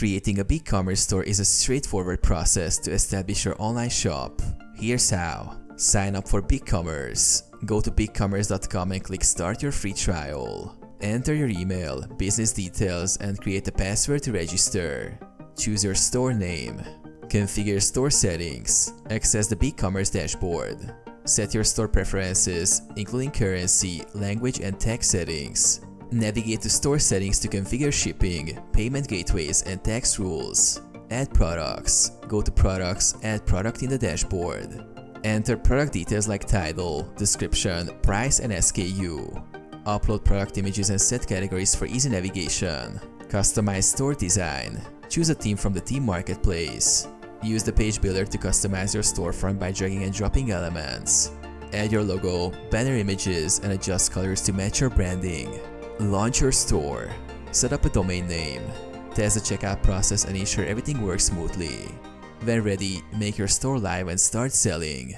Creating a BigCommerce store is a straightforward process to establish your online shop. Here's how. Sign up for BigCommerce. Go to BigCommerce.com and click Start your free trial. Enter your email, business details, and create a password to register. Choose your store name. Configure store settings. Access the BigCommerce dashboard. Set your store preferences, including currency, language, and tax settings. Navigate to store settings to configure shipping, payment gateways, and tax rules. Add products. Go to Products, add product in the dashboard. Enter product details like title, description, price, and SKU. Upload product images and set categories for easy navigation. Customize store design. Choose a theme from the theme marketplace. Use the page builder to customize your storefront by dragging and dropping elements. Add your logo, banner images, and adjust colors to match your branding. Launch your store. Set up a domain name. Test the checkout process and ensure everything works smoothly. When ready, make your store live and start selling.